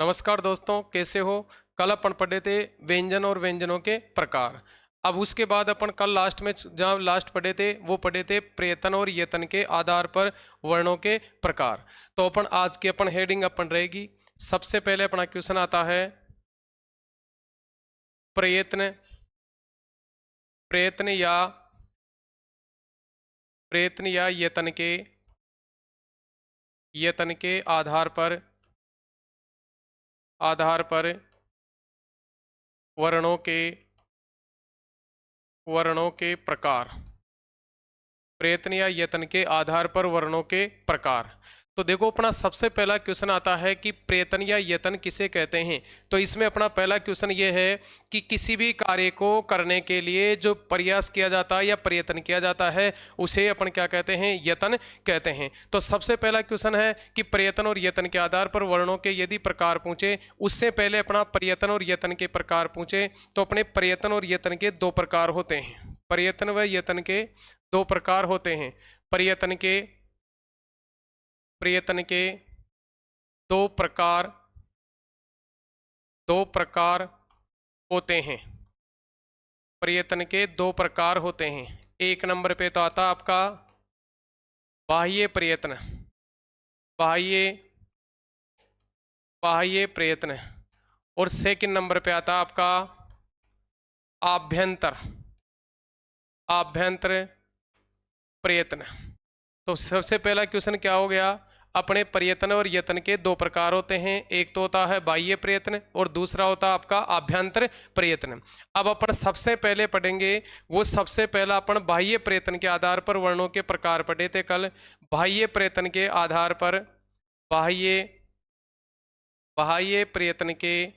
नमस्कार दोस्तों, कैसे हो। कल अपन पढ़े थे व्यंजन और व्यंजनों के प्रकार। अब उसके बाद अपन कल लास्ट में जहाँ लास्ट पढ़े थे वो पढ़े थे प्रयत्न और यत्न के आधार पर वर्णों के प्रकार। तो अपन आज की अपन हेडिंग अपन रहेगी। सबसे पहले अपना क्वेश्चन आता है प्रयत्न प्रयत्न या यत्न के आधार पर वर्णों के प्रकार। प्रयत्न या यत्न के आधार पर वर्णों के प्रकार। तो देखो अपना सबसे पहला क्वेश्चन आता है कि प्रयत्न या यत्न किसे कहते हैं। तो इसमें अपना पहला क्वेश्चन ये है कि किसी भी कार्य को करने के लिए जो प्रयास किया जाता है या प्रयत्न किया जाता है उसे अपन क्या कहते हैं, यत्न कहते हैं। तो सबसे पहला क्वेश्चन है कि प्रयत्न और यत्न के आधार पर वर्णों के यदि प्रकार पूछे, उससे पहले अपना प्रयत्न और यत्न के प्रकार पूछे तो अपने प्रयत्न और यत्न के दो प्रकार होते हैं। प्रयत्न व यत्न के दो प्रकार होते हैं। प्रयत्न के दो प्रकार होते हैं। प्रयत्न के दो प्रकार होते हैं। एक नंबर पे तो आता आपका बाह्य प्रयत्न, बाह्य प्रयत्न, और सेकंड नंबर पे आता आपका आभ्यंतर प्रयत्न। तो सबसे पहला क्वेश्चन क्या हो गया, अपने प्रयत्न और यत्न के दो प्रकार होते हैं। एक तो होता है बाह्य प्रयत्न और दूसरा होता है आपका आभ्यंतर प्रयत्न। अब अपन सबसे पहले पढ़ेंगे वो सबसे पहला अपन बाह्य प्रयत्न के आधार पर वर्णों के प्रकार पढ़े थे कल। बाह्य प्रयत्न के आधार पर बाह्य प्रयत्न के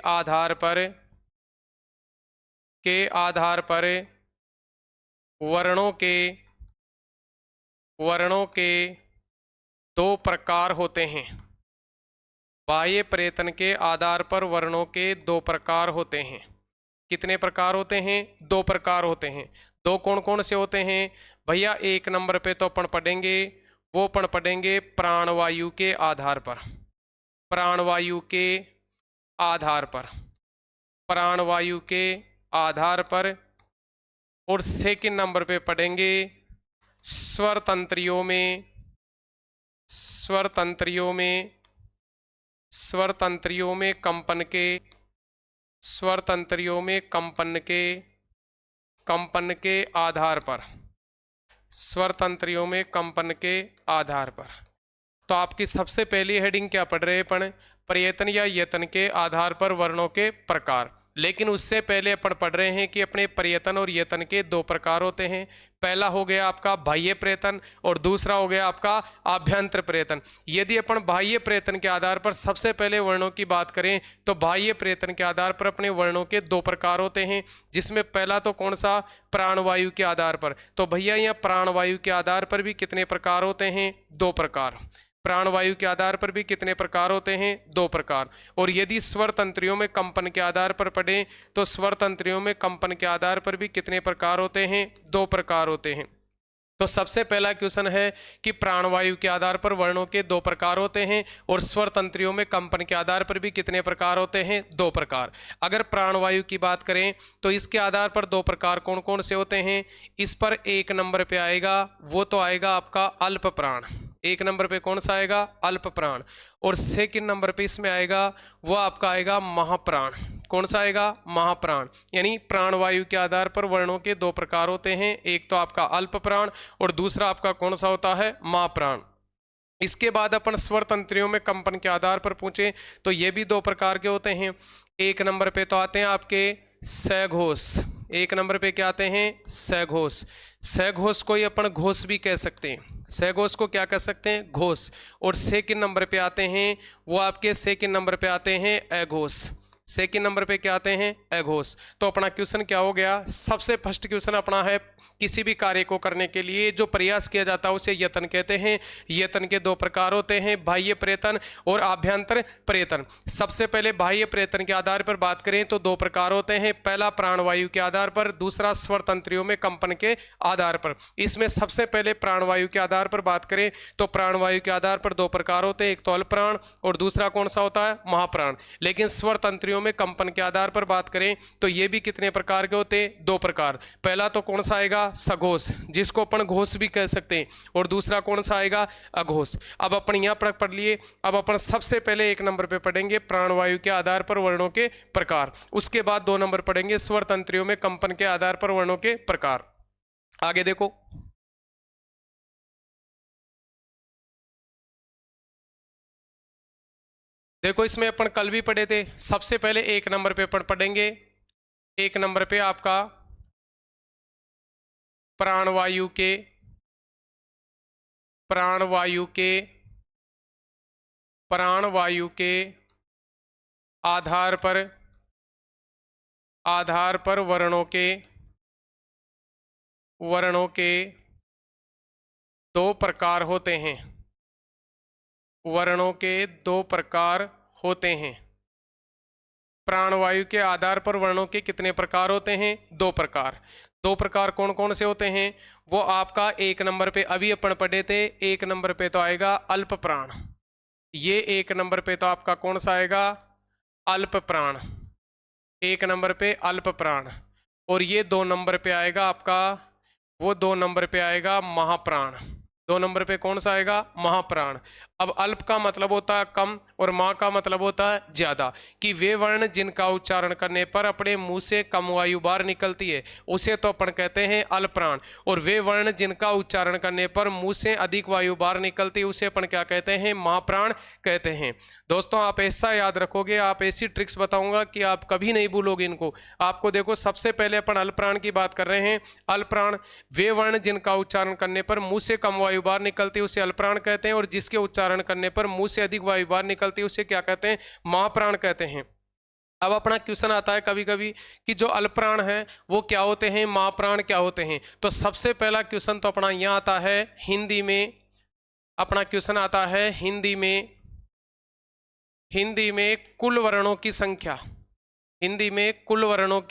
आधार पर वर्णों के दो प्रकार होते हैं। बाह्य प्रयत्न के आधार पर वर्णों के दो प्रकार होते हैं। कितने प्रकार होते हैं? दो प्रकार होते हैं। दो कौन कौन से होते हैं भैया? एक नंबर पे तो अपन पढ़ेंगे प्राणवायु के आधार पर। प्राणवायु के आधार पर और सेकंड नंबर पे पढ़ेंगे स्वर तंत्रियों में कंपन के आधार पर। स्वर तंत्रियों में कंपन के आधार पर। तो आपकी सबसे पहली हेडिंग क्या पढ़ रहे हैं अपन? प्रयत्न या यत्न के आधार पर वर्णों के प्रकार। लेकिन उससे पहले अपन पढ़ रहे हैं कि अपने प्रयत्न और यत्न के दो प्रकार होते हैं। पहला हो गया आपका बाह्य प्रयत्न और दूसरा हो गया आपका आभ्यंतर प्रयत्न। यदि अपन बाह्य प्रयत्न के आधार पर सबसे पहले वर्णों की बात करें तो बाह्य प्रयत्न के आधार पर अपने वर्णों के दो प्रकार होते हैं, जिसमें पहला तो कौन सा? प्राणवायु के आधार पर। तो भैया यहाँ प्राणवायु के आधार पर भी कितने प्रकार होते हैं? दो प्रकार। प्राणवायु के आधार पर भी कितने प्रकार होते हैं? दो प्रकार। और यदि स्वर तंत्रियों में कंपन के आधार पर पढ़ें तो स्वर तंत्रियों में कंपन के आधार पर भी कितने प्रकार होते हैं? दो प्रकार होते हैं। तो सबसे पहला क्वेश्चन है कि प्राणवायु के आधार पर वर्णों के दो प्रकार होते हैं और स्वर तंत्रियों में कंपन के आधार पर भी कितने प्रकार होते हैं? दो प्रकार। अगर प्राणवायु की बात करें तो इसके आधार पर दो प्रकार कौन कौन से होते हैं? इस पर एक नंबर पे आएगा वो तो आएगा आपका अल्प प्राण। एक नंबर पे कौन सा आएगा? अल्प प्राण। और सेकंड नंबर पे इसमें आएगा वो आपका आएगा महाप्राण। कौन सा आएगा? महाप्राण। यानी प्राणवायु के आधार पर वर्णों के दो प्रकार होते हैं, एक तो आपका अल्प प्राण और दूसरा आपका कौन सा होता है? महाप्राण। इसके बाद अपन स्वर तंत्रियों में कंपन के आधार पर पूछे तो ये भी दो प्रकार के होते हैं। एक नंबर पे तो आते हैं आपके सघोष। एक नंबर पे क्या आते हैं? सघोष। सघोष को ही अपन घोष भी कह सकते हैं। सघोष को क्या कह सकते हैं? घोष। और सेकंड नंबर पे आते हैं वो आपके सेकंड नंबर पे आते हैं अघोष। सेकंड नंबर पे क्या आते हैं, अघोष। तो अपना क्वेश्चन क्या हो गया, सबसे फर्स्ट क्वेश्चन अपना है, किसी भी कार्य को करने के लिए जो प्रयास किया जाता है उसे यत्न कहते हैं। यत्न के दो प्रकार होते हैं, बाह्य प्रयत्न और आभ्यंतर प्रयत्न। सबसे पहले बाह्य प्रयत्न के आधार पर बात करें तो दो प्रकार होते हैं, पहला प्राणवायु के आधार पर, दूसरा स्वर तंत्रियों में कंपन के आधार पर। इसमें सबसे पहले प्राणवायु के आधार पर बात करें तो प्राणवायु के आधार पर दो प्रकार होते हैं, एक तो अल्पप्राण और दूसरा कौन सा होता है, महाप्राण। लेकिन स्वर तंत्रियों में कंपन के आधार पर बात करें तो ये भी कितने प्रकार के होते हैं, दो प्रकार। पहला तो कौन सा आएगा, सघोष, जिसको अपन घोष भी कह सकते हैं, और दूसरा कौन सा आएगा, अघोष। अब अपन यहाँ पढ़ लिए। अब अपन सबसे पहले एक नंबर पे पढ़ेंगे प्राणवायु के आधार पर वर्णों के प्रकार, उसके बाद दो नंबर पढ़ेंगे स्वर तंत्रियों में कंपन के आधार पर वर्णों के प्रकार। आगे देखो, देखो इसमें अपन कल भी पढ़े थे। सबसे पहले एक नंबर पे अपन पढ़ेंगे, एक नंबर पे आपका प्राणवायु के आधार पर वर्णों के दो प्रकार होते हैं। वर्णों के दो प्रकार होते हैं। प्राणवायु के आधार पर वर्णों के कितने प्रकार होते हैं, दो प्रकार। दो प्रकार कौन कौन से होते हैं, वो आपका एक नंबर पे अभी अपन पढ़े थे। एक नंबर पे तो आएगा अल्प प्राण, ये एक नंबर पे तो आपका कौन सा आएगा, अल्प प्राण, एक नंबर पे अल्प प्राण। और ये दो नंबर पे आएगा आपका, वो दो नंबर पे आएगा महाप्राण। दो नंबर पे कौन सा आएगा, महाप्राण। अब अल्प का मतलब होता है कम और महा का मतलब होता है ज्यादा, कि वे वर्ण जिनका उच्चारण करने पर अपने मुंह से कम वायु बाहर निकलती है उसे तो अपन कहते हैं अल्पप्राण, और वे वर्ण जिनका उच्चारण करने पर मुंह से अधिक वायु बाहर निकलती है उसे अपन क्या कहते हैं, महाप्राण कहते हैं। दोस्तों आप ऐसा याद रखोगे, आप ऐसी ट्रिक्स बताऊंगा कि आप कभी नहीं भूलोगे इनको। आपको देखो सबसे पहले अपन अल्पप्राण की बात कर रहे हैं। अल्पप्राण वे वर्ण जिनका उच्चारण करने पर मुंह से कम वायु बाहर निकलती है उसे अल्पप्राण कहते हैं, और जिसके उच्चारण करने पर मुंह से अधिक वायु बाहर निकलती है उसे क्या कहते हैं, महाप्राण कहते हैं। अब अपना क्वेश्चन आता है कभी कभी कि जो अल्पप्राण है वो क्या होते हैं, महाप्राण क्या होते हैं। तो सबसे पहला क्वेश्चन तो अपना यहां आता है हिंदी में, अपना क्वेश्चन आता है हिंदी में कुल वर्णों की संख्या। हिंदी में कुल वर्णों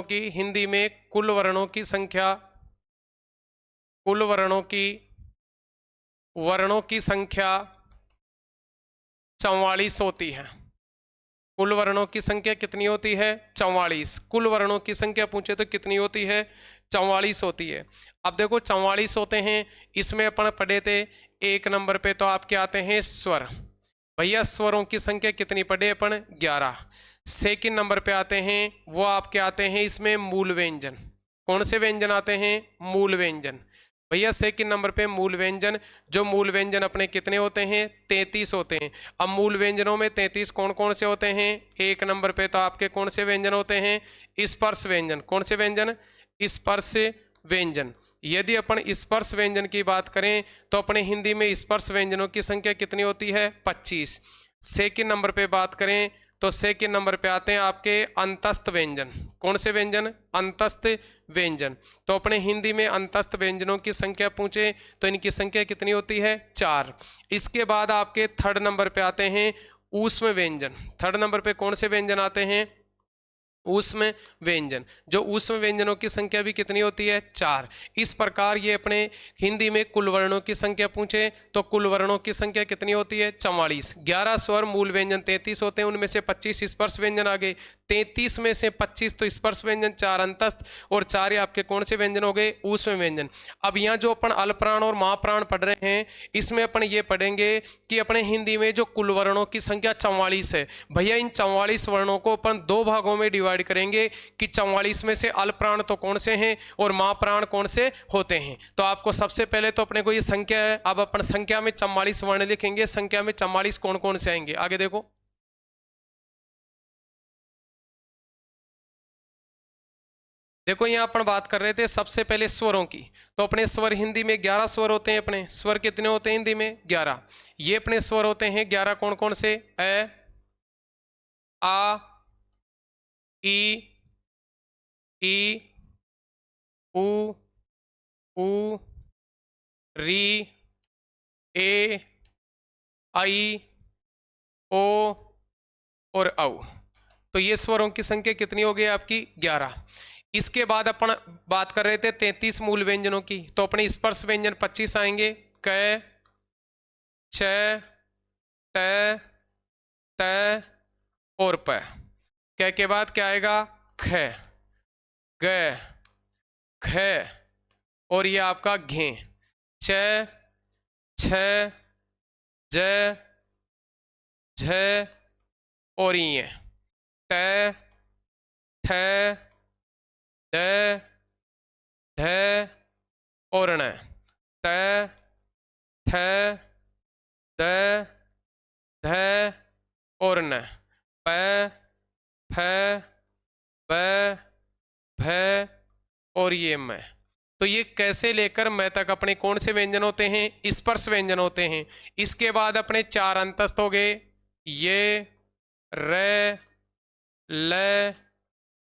की हिंदी में कुल वर्णों की संख्या, कुल वर्णों की संख्या 44 होती है। कुल वर्णों की संख्या कितनी होती है, 44। कुल वर्णों की संख्या पूछे तो कितनी होती है, 44 होती है। अब देखो 44 होते हैं, इसमें अपन पढ़े थे एक नंबर पे तो आपके आते हैं स्वर। भैया स्वरों की संख्या कितनी पढ़े अपन, 11। सेकंड नंबर पे आते हैं वो आपके आते हैं इसमें मूल व्यंजन। कौन से व्यंजन आते हैं, मूल व्यंजन। भैया सेकंड नंबर पे मूल व्यंजन, जो मूल व्यंजन अपने कितने होते हैं, 33 होते हैं। अब मूल व्यंजनों में 33 कौन कौन से होते हैं, एक नंबर पे तो आपके कौन से व्यंजन होते हैं, स्पर्श व्यंजन। कौन से व्यंजन, स्पर्श व्यंजन। यदि अपन स्पर्श व्यंजन की बात करें तो अपने हिंदी में स्पर्श व्यंजनों की संख्या कितनी होती है, 25। सेकंड नंबर पे बात करें तो सेकंड नंबर पे आते हैं आपके अंतस्थ व्यंजन। कौन से व्यंजन, अंतस्थ व्यंजन। तो अपने हिंदी में अंतस्थ व्यंजनों की संख्या पूछे तो इनकी संख्या कितनी होती है, 4। इसके बाद आपके थर्ड नंबर पे आते हैं ऊष्म व्यंजन। थर्ड नंबर पे कौन से व्यंजन आते हैं, ऊष्म व्यंजन। जो ऊष्म व्यंजनों की संख्या भी कितनी होती है, 4। इस प्रकार ये अपने हिंदी में कुल वर्णों की संख्या पूछे तो कुल वर्णों की संख्या कितनी होती है, 44। 11 स्वर मूल व्यंजन 33 होते हैं, उनमें से 25 स्पर्श व्यंजन आ गए। 33 में से 25 तो स्पर्श व्यंजन, 4 अंतस्थ और 4 आपके कौन से व्यंजन हो गए, ऊष्म व्यंजन। अब यहाँ जो अपन अल्पप्राण और महाप्राण पढ़ रहे हैं इसमें अपन ये पढ़ेंगे कि अपने हिंदी में जो कुल वर्णों की संख्या 44 है। भैया इन 44 वर्णों को अपन दो भागों में डिवाइड करेंगे कि 44 में से अल्पप्राण तो कौन से हैं और महाप्राण कौन से होते हैं। तो आपको सबसे पहले तो अपने को ये संख्या है, अब अपन संख्या में 44 वर्ण लिखेंगे। संख्या में 44 कौन कौन से आएंगे, आगे देखो। देखो यहाँ अपन बात कर रहे थे सबसे पहले स्वरों की, तो अपने स्वर हिंदी में 11 स्वर होते हैं। अपने स्वर कितने होते हैं हिंदी में, 11। ये अपने स्वर होते हैं 11 कौन कौन से, अ, आ, ई, ई, उ, ऊ, री, ए, आई, ओ और औ। तो ये स्वरों की संख्या कितनी हो गई आपकी 11। इसके बाद अपन बात कर रहे थे 33 मूल व्यंजनों की, तो अपने स्पर्श व्यंजन 25 आएंगे। क, छ, ट, त और प। क के बाद क्या आएगा? ख, ग, ख और ये आपका घे। छ, छ, ज, झ और ये ट, ठ, ड, ढ और ण। त, थ, द, ध और न। प, फ, ब, भ और ये म। तो ये कैसे लेकर मैं तक अपने कौन से व्यंजन होते हैं? स्पर्श व्यंजन होते हैं। इसके बाद अपने 4 अंतस्थ हो गए, ये, र, ल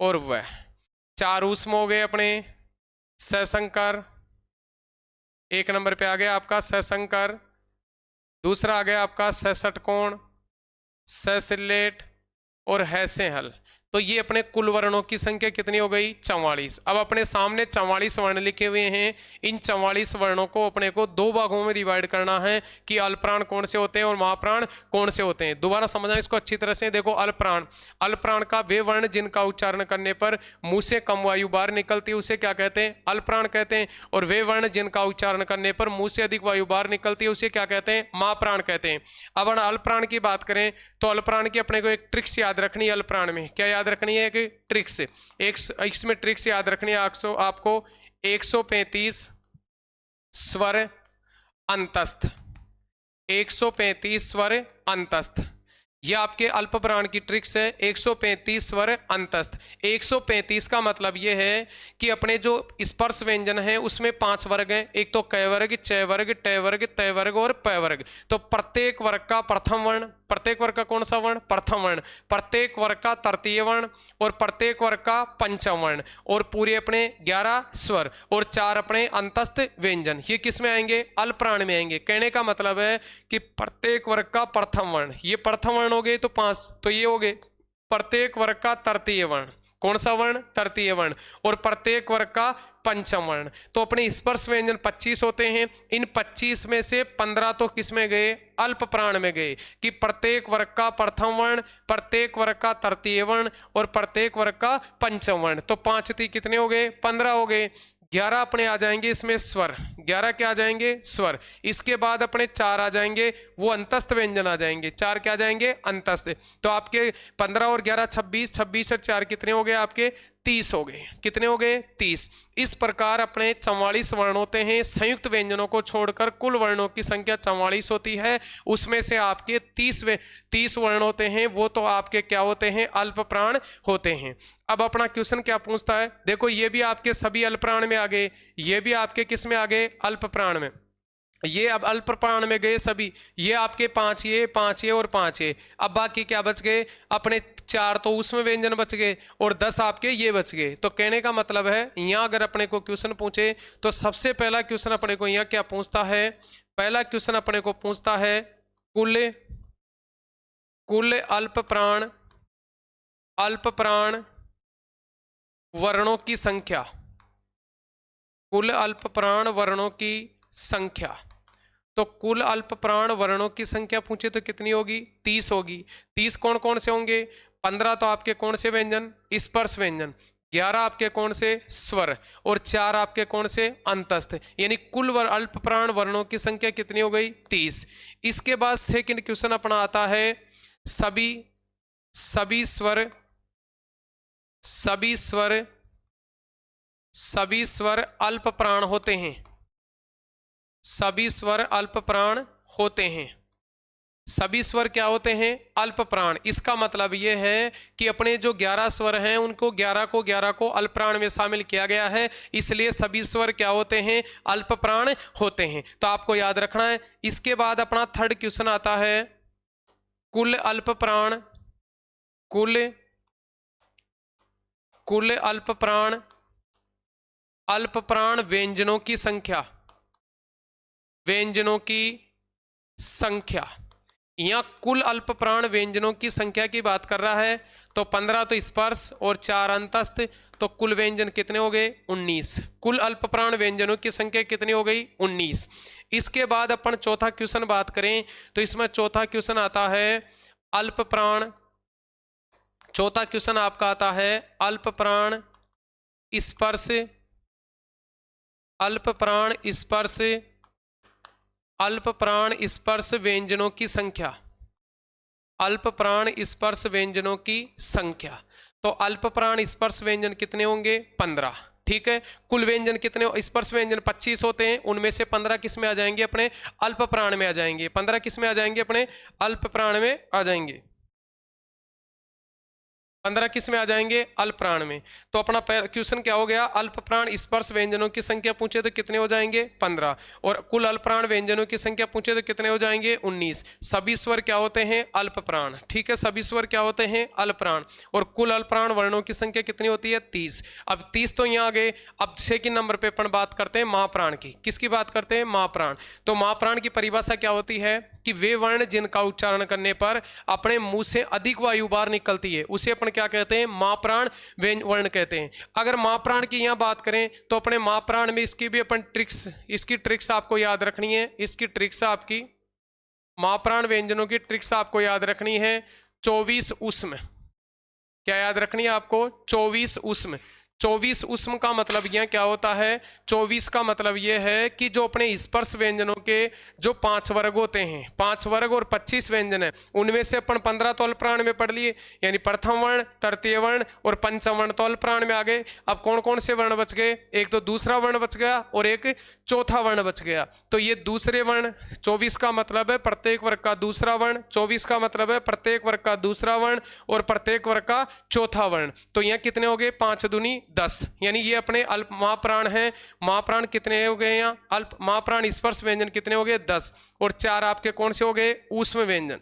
और व। 4 ऊष्म हो गए अपने, सशंकर। 1 नंबर पे आ गया आपका सशंकर। दूसरा आ गया आपका सषटकोण, ससिलेट और हैसेहल। तो ये अपने कुल वर्णों की संख्या कितनी हो गई? 44। अब अपने सामने 44 वर्ण लिखे हुए हैं। इन 44 वर्णों को अपने को 2 भागों में डिवाइड करना है कि अल्पप्राण कौन से होते हैं और महाप्राण कौन से होते हैं। दोबारा समझना इसको अच्छी तरह से। देखो, अल्पप्राण, अल्पप्राण का वे वर्ण जिनका उच्चारण करने पर मुंह से कम वायु बाहर निकलती है उसे क्या कहते हैं? अल्पप्राण कहते हैं। और वे वर्ण जिनका उच्चारण करने पर मुंह से अधिक वायु बाहर निकलती है उसे क्या कहते हैं? महाप्राण कहते हैं। अब अल्पप्राण की बात करें तो अल्पप्राण की अपने को एक ट्रिक्स याद रखनी है। अल्पप्राण में क्या याद रखनी है? कि ट्रिक्स, एक इसमें ट्रिक्स याद रखनी है आपको। 135 स्वर अंतस्थ, 135 स्वर अंतस्थ, ये आपके अल्पप्राण की ट्रिक्स है। 135 स्वर अंतस्थ। 135 का मतलब ये है कि अपने जो स्पर्श व्यंजन है उसमें 5 वर्ग हैं। एक तो क वर्ग, च वर्ग, ट वर्ग, त वर्ग और प वर्ग। तो प्रत्येक वर्ग का प्रथम वर्ण, प्रत्येक वर्ग का कौन सा वर्ण? प्रथम वर्ण। प्रत्येक वर्ग का तृतीय वर्ण और प्रत्येक वर्ग का पंचम वर्ण और पूरे अपने 11 स्वर और 4 अपने अंतस्थ व्यंजन। ये किस में आएंगे? अल्पप्राण में आएंगे। कहने का मतलब है कि प्रत्येक वर्ग का प्रथम वर्ण, ये प्रथम वर्ण हो गए तो 5, तो ये हो गए प्रत्येक वर्ग का तृतीय वर्ण। कौन सा वर्ण? तृतीय वर्ण। और प्रत्येक वर्ग का पंचम वर्ण। तो अपने स्पर्श व्यंजन 25 होते हैं। इन 25 में से 15 तो किस में गए? अल्पप्राण में गए। कि प्रत्येक वर्ग का प्रथम वर्ण, प्रत्येक वर्ग का तृतीय वर्ण और प्रत्येक वर्ग का पंचम वर्ण। तो 5 थी कितने हो गए? 15 हो गए। 11 अपने आ जाएंगे इसमें स्वर, 11 क्या आ जाएंगे? स्वर। इसके बाद अपने 4 आ जाएंगे, वो अंतस्थ व्यंजन आ जाएंगे। 4 क्या आ जाएंगे? अंतस्थ। तो आपके 15 और 11 26, 26 और 4 कितने हो गए आपके? 30 हो गए। कितने हो गए? 30। इस प्रकार अपने 44 वर्ण होते हैं। संयुक्त व्यंजनों को छोड़कर कुल वर्णों की संख्या 44 होती है। उसमें से आपके 30 वर्ण होते हैं, वो तो आपके क्या होते हैं? अल्पप्राण होते हैं। अब अपना क्वेश्चन क्या पूछता है? देखो, ये भी आपके सभी अल्पप्राण में आ गए, ये भी आपके किस में आ गए? अल्पप्राण में। ये अब अल्पप्राण में गए सभी। ये आपके 5 ये, 5 ये और 5 ये। अब बाकी क्या बच गए? अपने 4 तो उसमें व्यंजन बच गए और 10 आपके ये बच गए। तो कहने का मतलब है यहाँ अगर अपने को क्वेश्चन पूछे तो सबसे पहला क्वेश्चन अपने को यहाँ क्या पूछता है? पहला क्वेश्चन अपने को पूछता है कुल अल्पप्राण वर्णों की संख्या। कुल अल्पप्राण वर्णों की संख्या। तो कुल अल्पप्राण वर्णों की संख्या पूछे तो कितनी होगी? 30 होगी। 30 कौन कौन से होंगे? 15 तो आपके कौन से व्यंजन? स्पर्श व्यंजन। 11 आपके कौन से? स्वर। और 4 आपके कौन से? अंतस्थ। यानी कुल अल्पप्राण वर्णों की संख्या कितनी हो गई? 30। इसके बाद सेकंड क्वेश्चन अपना आता है सभी स्वर अल्पप्राण होते हैं। सभी स्वर अल्पप्राण होते हैं। सभी स्वर क्या होते हैं? अल्पप्राण। इसका मतलब यह है कि अपने जो 11 स्वर हैं उनको 11 को अल्पप्राण में शामिल किया गया है, इसलिए सभी स्वर क्या होते हैं? अल्पप्राण होते हैं। तो आपको याद रखना है। इसके बाद अपना थर्ड क्वेश्चन आता है कुल अल्पप्राण कुल अल्प प्राण व्यंजनों की संख्या, व्यंजनों की संख्या। यहां कुल अल्प प्राण व्यंजनों की संख्या की बात कर रहा है, तो 15 तो स्पर्श और 4 अंतस्थ, तो कुल व्यंजन कितने हो गए 19। कुल अल्प प्राण व्यंजनों की संख्या कितनी हो गई 19। इसके बाद अपन चौथा क्वेश्चन बात करें तो इसमें चौथा क्वेश्चन आता है अल्प प्राण, चौथा क्वेश्चन आपका आता है अल्प प्राण स्पर्श, अल्प प्राण स्पर्श, अल्प प्राण स्पर्श व्यंजनों की संख्या, अल्प प्राण स्पर्श व्यंजनों की संख्या। तो अल्प प्राण स्पर्श व्यंजन कितने होंगे 15, ठीक है। कुल व्यंजन कितने स्पर्श व्यंजन 25 होते हैं, उनमें से 15 किस में आ जाएंगे अपने अल्प प्राण में आ जाएंगे, 15 किस में आ जाएंगे अपने अल्प प्राण में आ जाएंगे, 15 किस में आ जाएंगे अल्प प्राण में। तो अपना क्वेश्चन क्या हो गया, अल्प प्राण स्पर्श व्यंजनों की संख्या पूछे तो कितने हो जाएंगे 15, और कुल अल्प प्राण व्यंजनों की संख्या पूछे तो कितने हो जाएंगे 19। सभी स्वर क्या होते हैं अल्प प्राण, ठीक है, सभी स्वर क्या होते हैं अल्प प्राण, और कुल अल्प प्राण वर्णों की संख्या कितनी होती है 30। अब 30 तो यहाँ आ गए। अब सेकंड नंबर पे अपन बात करते हैं महाप्राण की। किसकी बात करते हैं महाप्राण। तो महाप्राण की परिभाषा क्या होती है कि वे वर्ण जिनका उच्चारण करने पर अपने मुंह से अधिक वायु बाहर निकलती है उसे अपन क्या कहते हैं महाप्राण वर्ण कहते हैं। अगर महाप्राण की यहां बात करें तो अपने महाप्राण में इसकी भी अपन ट्रिक्स, इसकी ट्रिक्स आपको याद रखनी है, इसकी ट्रिक्स आपकी महाप्राण व्यंजनों की ट्रिक्स आपको याद रखनी है। 24 उष्म, क्या याद रखनी है आपको 24 उष्म। 24 उष्म का मतलब यह क्या होता है, 24 का मतलब यह है कि जो अपने स्पर्श व्यंजनों के जो 5 वर्ग होते हैं, 5 वर्ग और 25 व्यंजन है, उनमें से अपन 15 तो अल्पप्राण में पढ़ लिए, यानी प्रथम वर्ण, तृतीय वर्ण और पंचम वर्ण तो अल्पप्राण में आ गए। अब कौन कौन से वर्ण बच गए, एक तो दूसरा वर्ण बच गया और एक चौथा वर्ण बच गया। तो ये दूसरे वर्ण, 24 का मतलब है प्रत्येक वर्ग का दूसरा वर्ण, 24 का मतलब है प्रत्येक वर्ग का दूसरा वर्ण और प्रत्येक वर्ग का चौथा वर्ण। तो यहाँ कितने हो गए 5 दूनी 10, यानी ये अपने अल्प महाप्राण हैं। महाप्राण कितने हो गए यहाँ अल्प महाप्राण स्पर्श व्यंजन कितने हो गए 10, और 4 आपके कौन से हो गए ऊष्म व्यंजन।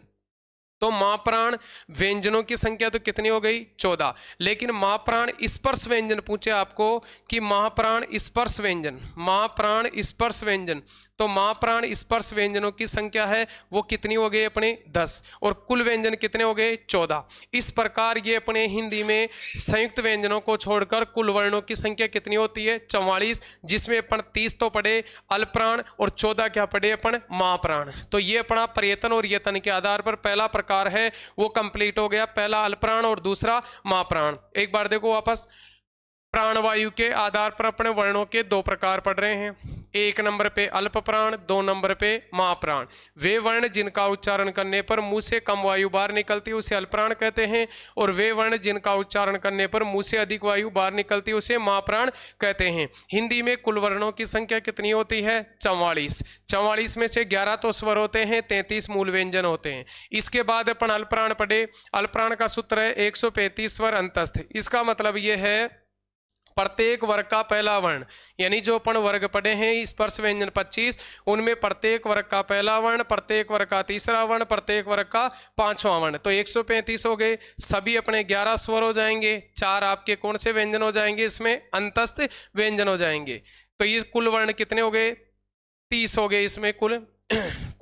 तो महाप्राण व्यंजनों की संख्या तो कितनी हो गई 14। लेकिन महाप्राण स्पर्श व्यंजन पूछे आपको कि महाप्राण स्पर्श व्यंजन, महाप्राण स्पर्श व्यंजन, तो महाप्राण स्पर्श व्यंजनों की संख्या है वो कितनी हो गई अपने 10, और कुल व्यंजन कितने हो गए 14। इस प्रकार ये अपने हिंदी में संयुक्त व्यंजनों को छोड़कर कुल वर्णों की संख्या कितनी होती है 44, जिसमें अपन 30 तो पढ़े अल्पप्राण और 14 क्या पढ़े अपन महाप्राण। तो ये अपना प्रयत्न और यत्न के आधार पर पहला प्रकार है वो कंप्लीट हो गया, पहला अल्पप्राण और दूसरा महाप्राण। एक बार देखो वापस, प्राणवायु के आधार पर अपने वर्णों के 2 प्रकार पढ़ रहे हैं, 1 नंबर पे अल्प प्राण, 2 नंबर पे महाप्राण। वे वर्ण जिनका उच्चारण करने पर मुंह से कम वायु बाहर निकलती है उसे अल्पप्राण कहते हैं, और वे वर्ण जिनका उच्चारण करने पर मुंह से अधिक वायु बाहर निकलती है उसे महाप्राण कहते हैं। हिंदी में कुल वर्णों की संख्या कितनी होती है 44। 44 में से 11 तो स्वर होते हैं, 33 मूल व्यंजन होते हैं। इसके बाद अपन अल्पप्राण पढ़े, अल्पप्राण का सूत्र है 135 स्वर अंतस्थ। इसका मतलब यह है प्रत्येक वर्ग का पहला वर्ण, यानी जो अपन वर्ग पढ़े हैं स्पर्श व्यंजन 25, उनमें प्रत्येक वर्ग का पहला वर्ण, प्रत्येक वर्ग का तीसरा वर्ण, प्रत्येक वर्ग का 5वां वर्ण। तो 135 हो गए, सभी अपने 11 स्वर हो जाएंगे, 4 आपके कौन से व्यंजन हो जाएंगे इसमें अंतस्थ व्यंजन हो जाएंगे। तो ये कुल वर्ण कितने हो गए 30 हो गए इसमें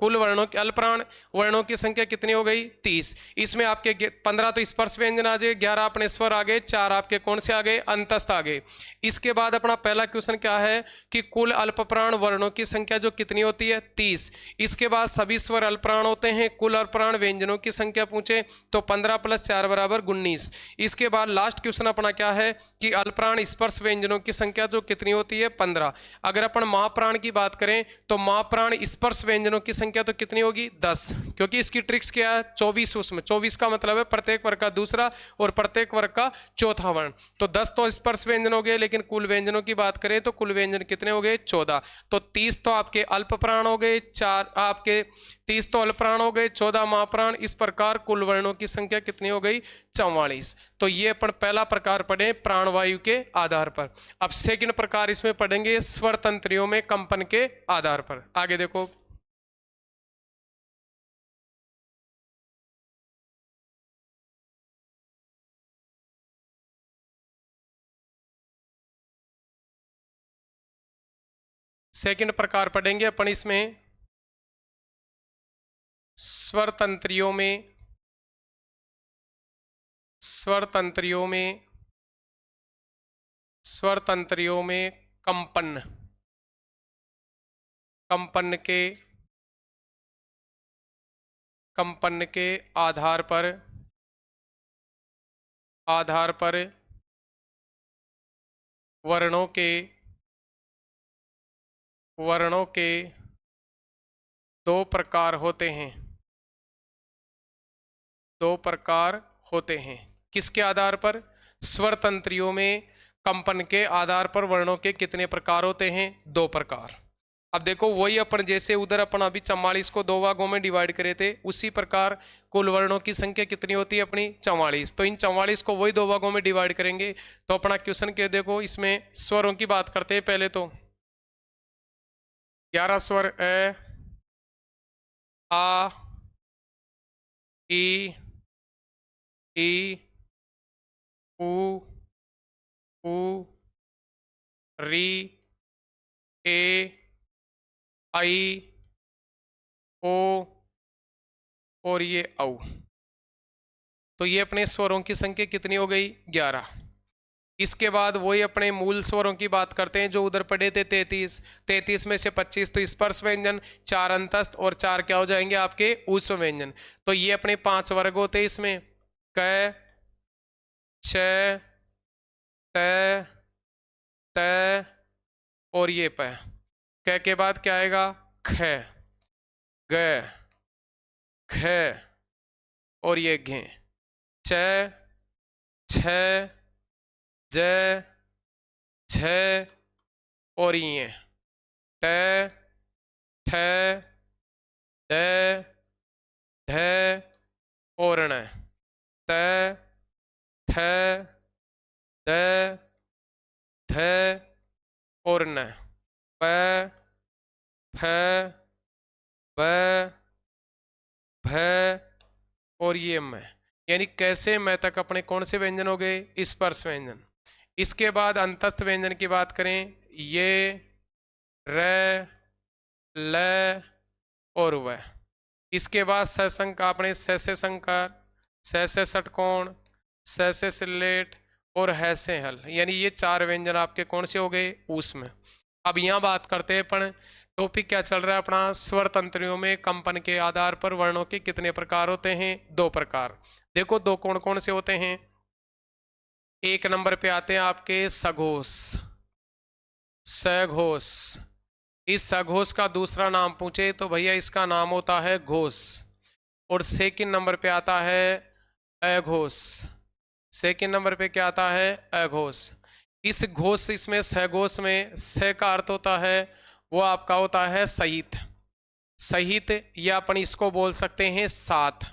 कुल वर्णों के अल्पप्राण वर्णों की संख्या कितनी हो गई 30। इसमें आपके 15 तो स्पर्श व्यंजन आ गए, 11 अपने स्वर आ गए, 4 आपके कौन से आ गए अंतस्थ आ गए। इसके बाद अपना पहला क्वेश्चन क्या है कि कुल अल्पप्राण वर्णों की संख्या जो कितनी होती है 30। इसके बाद सभी स्वर अल्पप्राण होते हैं, कुल अल्पप्राण व्यंजनों की संख्या पूछे तो 15 + 4 = 19। इसके बाद लास्ट क्वेश्चन अपना क्या है कि अल्पप्राण स्पर्श व्यंजनों की संख्या जो कितनी होती है 15। अगर अपन महाप्राण की बात करें तो महाप्राण स्पर्श व्यंजनों की संख्या तो कितनी होगी 10, क्योंकि इसकी ट्रिक्स क्या है 24 उसमें, 24 का मतलब है प्रत्येक वर्ग का दूसरा और प्रत्येक वर्ग का चौथा वर्ण। तो 10 तो स्पर्श व्यंजन हो गए, लेकिन कुल व्यंजनों की बात करें तो कुल व्यंजन कितने हो गए 14। तो 30 तो आपके अल्पप्राण हो गए, 4 आपके 30 तो अल्पप्राण हो गए, 14 महाप्राण। इस प्रकार कुल वर्णों की संख्या कितनी हो गई 44। तो ये अपन पहला प्रकार पढ़े प्राणवायु के आधार पर। अब सेकंड प्रकार इसमें पढ़ेंगे स्वर तंत्रियों में कंपन के आधार पर। आगे देखो, सेकंड प्रकार पढ़ेंगे अपन इसमें स्वर तंत्रियों में, स्वर तंत्रियों में, स्वर तंत्रियों में कंपन, कंपन के, कंपन के आधार पर, आधार पर वर्णों के, वर्णों के दो प्रकार होते हैं, दो प्रकार होते हैं। किसके आधार पर? स्वर तंत्रियों में कंपन के आधार पर वर्णों के कितने प्रकार होते हैं? दो प्रकार। अब देखो वही अपन जैसे उधर अपन अभी 44 को दो भागों में डिवाइड करे थे, उसी प्रकार कुल वर्णों की संख्या कितनी होती है अपनी? 44। तो इन 44 को वही दो भागों में डिवाइड करेंगे। तो अपना क्वेश्चन के देखो इसमें स्वरों की बात करते हैं पहले तो। 11 स्वर ए, आ, ई, उ, ऊ, री, ए, आई, ओ और ये औ। तो ये अपने स्वरों की संख्या कितनी हो गई? 11। इसके बाद वही अपने मूल स्वरों की बात करते हैं जो उधर पढ़े थे 33। 33 में से 25 तो स्पर्श व्यंजन, 4 अंतस्थ और 4 क्या हो जाएंगे आपके? ऊष्म व्यंजन। तो ये अपने 5 वर्ग होते हैं इसमें, क, छ, त, त और ये प। क के बाद क्या आएगा? ख, ग, ख और ये घ, च, छ, ज, झ और ये ट, ठ, ड, ढ और ण, त, थ, द, ध और न, प, फ, ब, भ और ये म। यानी कैसे मैं तक अपने कौन से व्यंजन हो गए? स्पर्श व्यंजन। इसके बाद अंतस्थ व्यंजन की बात करें, ये, र, ल और व। इसके बाद सशंक अपने स से संकर, स से षटकोण, स से सिल्लेट और ह से हल। यानी ये 4 व्यंजन आपके कौन से हो गए? ऊष्म। अब यहाँ बात करते हैं अपन, टॉपिक क्या चल रहा है अपना? स्वर तंत्रियों में कंपन के आधार पर वर्णों के कितने प्रकार होते हैं? 2 प्रकार। देखो दो कौन कौन से होते हैं। एक नंबर पे आते हैं आपके सघोष, सघोष। इस सघोष का दूसरा नाम पूछे तो भैया इसका नाम होता है घोष। और सेकंड नंबर पे आता है अघोष। सेकंड नंबर पे क्या आता है? अघोष। इस घोष, इसमें सघोष में स का अर्थ होता है वो आपका होता है सहित, सहित या अपन इसको बोल सकते हैं साथ।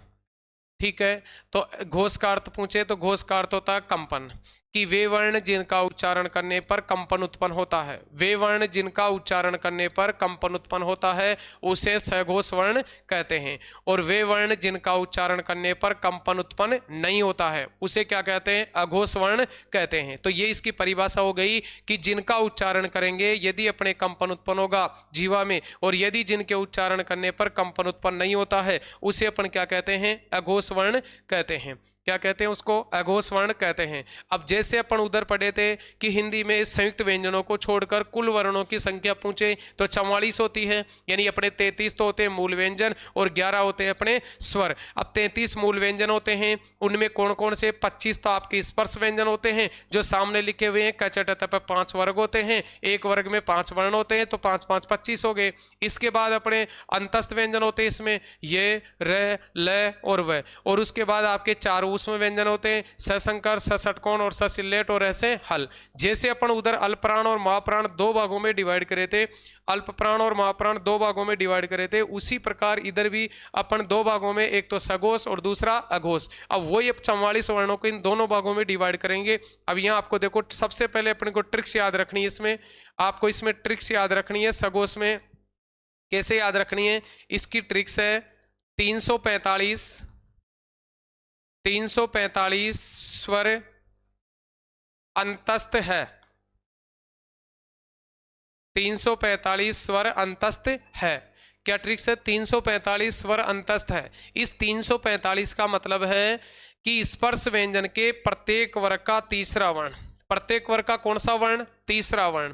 ठीक है। तो घोष का अर्थ पूछे तो घोष का अर्थ होता है कंपन, कि वे वर्ण जिनका उच्चारण करने पर कंपन उत्पन्न होता है, वे वर्ण जिनका उच्चारण करने पर कंपन उत्पन्न होता है उसे सघोष वर्ण कहते हैं। और वे वर्ण जिनका उच्चारण करने पर कंपन उत्पन्न नहीं होता है उसे क्या कहते हैं? अघोष वर्ण कहते हैं। तो ये इसकी परिभाषा हो गई कि जिनका उच्चारण करेंगे यदि अपने कंपन उत्पन्न होगा जीवा में, और यदि जिनके उच्चारण करने पर कंपन उत्पन्न नहीं होता है उसे अपन क्या कहते हैं? अघोष वर्ण कहते हैं। क्या कहते हैं उसको? अघोष वर्ण कहते हैं। अब जैसे अपन उधर पढ़े थे कि हिंदी में संयुक्त व्यंजनों को छोड़कर कुल वर्णों की संख्या पूछे तो 44 होती है। यानी अपने 33 तो होते हैं मूल व्यंजन और 11 होते हैं अपने स्वर। अब 33 मूल व्यंजन होते हैं, उनमें कौन कौन से? 25 तो आपके स्पर्श व्यंजन होते हैं जो सामने लिखे हुए हैं, कचट पर 5 वर्ग होते हैं, एक वर्ग में 5 वर्ण होते हैं, तो 5 5 25 हो गए। इसके बाद अपने अंतस्थ व्यंजन होते हैं इसमें ये, र, ल और व। और उसके बाद आपके 4 ऊष्म व्यंजन होते हैं, सशंकर, सषटकोण और ससिल्लेट और ऐसे हल। जैसे अपन उधर अल्पप्राण और महाप्राण 2 भागों में डिवाइड करे थे, अल्पप्राण और महाप्राण 2 भागों में डिवाइड करे थे, उसी प्रकार इधर भी अपन 2 भागों में, एक तो सघोष और दूसरा अघोष। अब वही अब 44 वर्णों को इन दोनों भागों में डिवाइड करेंगे। अब यहाँ आपको देखो सबसे पहले अपन को ट्रिक्स याद रखनी है, इसमें आपको इसमें ट्रिक्स याद रखनी है। सघोष में कैसे याद रखनी है? इसकी ट्रिक्स है 345 स्वर अंतस्थ है, 345 स्वर अंतस्थ है। क्या ट्रिक्स है? 345 स्वर अंतस्थ है। इस 345 का मतलब है कि स्पर्श व्यंजन के प्रत्येक वर्ग का तीसरा वर्ण, प्रत्येक वर्ग का कौन सा वर्ण? तीसरा वर्ण।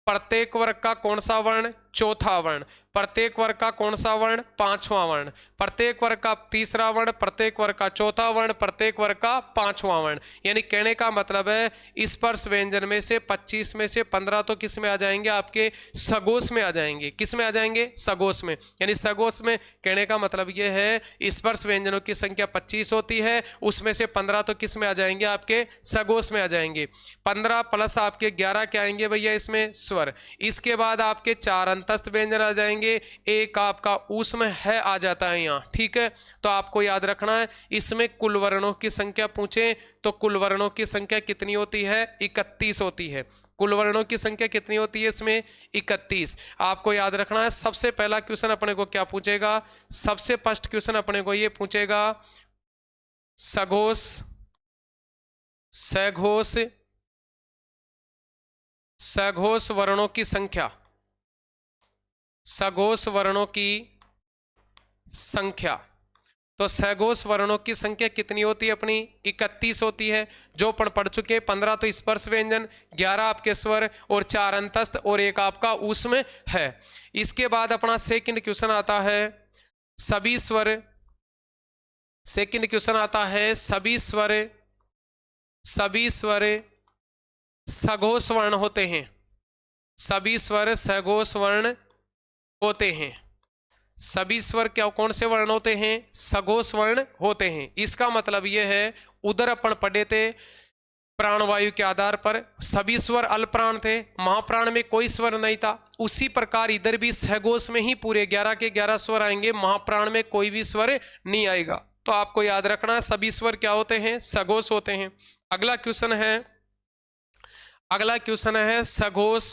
प्रत्येक वर्ग का कौन सा वर्ण? चौथा वर्ण। प्रत्येक वर्ग का कौन सा वर्ण? पांचवा वर्ण। प्रत्येक वर्ग का तीसरा वर्ण, प्रत्येक वर्ग का चौथा वर्ण, प्रत्येक वर्ग का पांचवा वर्ण। यानी कहने का मतलब है स्पर्श व्यंजन में से 25 में से 15 तो किस में आ जाएंगे? आपके सगोश में आ जाएंगे। किस में आ जाएंगे? सगोश में। यानी सगोश में कहने का मतलब यह है स्पर्श व्यंजनों की संख्या 25 होती है, उसमें से 15 तो किस में आ जाएंगे? आपके सगोश में आ जाएंगे। 15 प्लस आपके 11 क्या आएंगे भैया? इसमें स्वर। इसके बाद आपके 4 अंतस्थ व्यंजन आ जाएंगे, एक आपका ऊष्म है आ जाता है यहाँ। ठीक है, तो आपको याद रखना है इसमें कुल वर्णों की संख्या पूछे तो कुल वर्णों की संख्या कितनी होती है? 31 होती है। कुल वर्णों की संख्या कितनी होती है इसमें? 31। आपको याद रखना है सबसे पहला क्वेश्चन अपने को क्या पूछेगा? सबसे फर्स्ट क्वेश्चन अपने को ये पूछेगा सघोष, सघोष, सघोष वर्णों की संख्या, सघोष वर्णों की संख्या। तो सघोष वर्णों की संख्या कितनी होती है अपनी? 31 होती है, जो अपन पढ़ चुके हैं। 15 तो स्पर्श व्यंजन, 11 आपके स्वर और 4 अंतस्थ और एक आपका ऊष्म है। इसके बाद अपना सेकंड क्वेश्चन आता है सभी स्वर, सेकंड क्वेश्चन आता है सभी स्वर, सभी स्वर सघोष वर्ण होते हैं, सभी स्वर सघोष वर्ण होते हैं। सभी स्वर क्या कौन से वर्ण होते हैं? सघोष वर्ण होते हैं। इसका मतलब यह है उधर अपन पढ़े थे प्राणवायु के आधार पर सभी स्वर अल्पप्राण थे, महाप्राण में कोई स्वर नहीं था। उसी प्रकार इधर भी सघोष में ही पूरे 11 के 11 स्वर आएंगे, महाप्राण में कोई भी स्वर नहीं आएगा। तो आपको याद रखना सभी स्वर क्या होते हैं? सघोष होते हैं। अगला क्वेश्चन है, अगला क्वेश्चन है सघोष,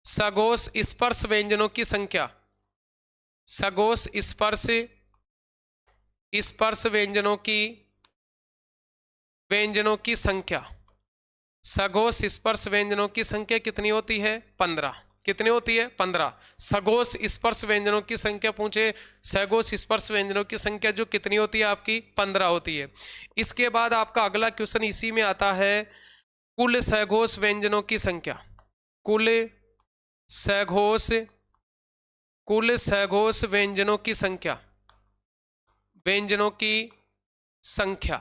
सघोष स्पर्श व्यंजनों की संख्या, सघोष स्पर्श, स्पर्श व्यंजनों की, व्यंजनों की संख्या। सघोष स्पर्श व्यंजनों की संख्या कितनी होती है? 15। कितनी होती है? 15। सघोष स्पर्श व्यंजनों की संख्या पूछे, सघोष स्पर्श व्यंजनों की संख्या जो कितनी होती है आपकी? 15 होती है। इसके बाद आपका अगला क्वेश्चन इसी में आता है कुल सघोष व्यंजनों की संख्या, कुल सघोष, कुल सघोष व्यंजनों की संख्या, व्यंजनों की संख्या।